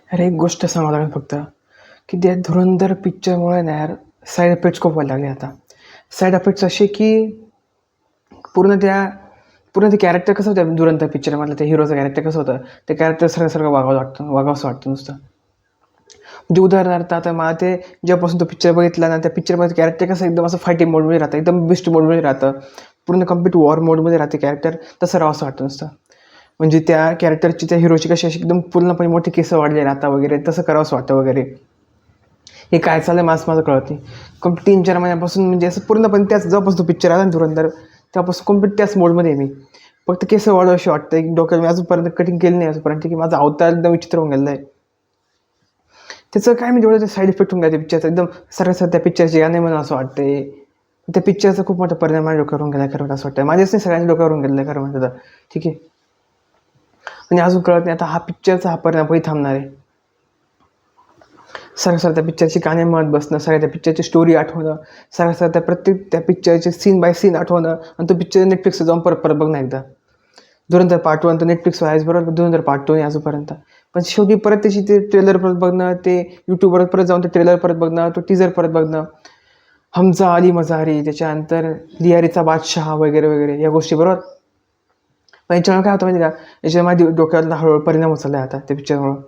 अरे एक गोष्ट सांगावं लागेल फक्त, की त्या धुरंधर पिक्चरमुळे ना यार साईड इफेक्ट्स खूप व्हायला लागले आता. साईड इफेक्ट्स असे की पूर्ण त्या पूर्ण ते कॅरेक्टर कसं होतं धुरंधर पिक्चरमधलं ते हिरोचं कॅरेक्टर कसं होतं, ते कॅरेक्टर सारखं वागावंसं वाटतं नुसतं. म्हणजे उदाहरणार्थ आता मला ते जेव्हापासून तो पिक्चर बघितला ना, त्या पिक्चरमध्ये कॅरेक्टर कसं एकदम असं फायटिंग मोडमध्ये राहतं, एकदम बेस्ट मोडमध्ये राहतं. पूर्ण कंप्लीट वॉर मोडमध्ये राहते कॅरेक्टर, तसं राहावंसं वाटतं नुसतं. म्हणजे त्या कॅरेक्टरची, त्या हिरोची कशी अशी एकदम पूर्णपणे मोठी केसं वाढले राहतात वगैरे, तसं करावंसं वाटतं वगैरे. हे काय चाललंय माझं कळत नाही. 3-4 महिन्यापासून म्हणजे असं पूर्णपणे त्याच जेव्हापासून तो पिक्चर आला ना धुरंधर, तेव्हापासून कंप्लीट त्याच मोडमध्ये आहे मी. फक्त केस वाढवावीशी वाटतं, एक डोक्याला मी अजूनपर्यंत कटिंग केली नाही अजूनपर्यंत, की माझा अवतार एकदम विचित्र होऊन गेलेला आहे. त्याचं काय म्हणजे एवढं साईड इफेक्ट होऊन गेला पिक्चरचा, एकदम सरळ त्या पिक्चरचे गाणे म्हणून असं वाटतंय. त्या पिक्चरचा खूप मोठा परिणाम माझ्या डोक्यावर होऊन गेला खरं असं वाटतं. माझ्याच नाही, सगळ्यांच्या डोक्यावर होऊन गेलेला आहे खरं म्हणलं तर. ठीक आहे. आणि अजून कळत नाही आता हा पिक्चरचा हा परिणाम कधी थांबणार आहे. सगळं त्या पिक्चरची गाणी म्हणत बसणं, सगळ्या त्या पिक्चरची स्टोरी आठवणं, सगळं त्या प्रत्येक त्या पिक्चरचे सीन बाय सीन आठवणं आणि तो पिक्चर Netflixवर जाऊन परत परत बघणं एकदा. धुरंधर पार्ट 1 तर Netflixवर आहेच बरोबर, धुरंधर पार्ट 2 आहे अजूनपर्यंत. पण शेवटी परत त्याची ते ट्रेलर परत बघणं, ते YouTubeवर परत जाऊन ते ट्रेलर परत बघणं, तो टीझर परत बघणं. हमजा अली मजारी, त्याच्यानंतर लियारीचा बादशाह वगैरे वगैरे या गोष्टी बरोबर. पण याच्यामुळे काय होतं माहिती का, याच्यामुळे माझ्या डोक्यावर हळूहळू परिणाम होत चालला आहे आता त्या पिक्चरमुळं.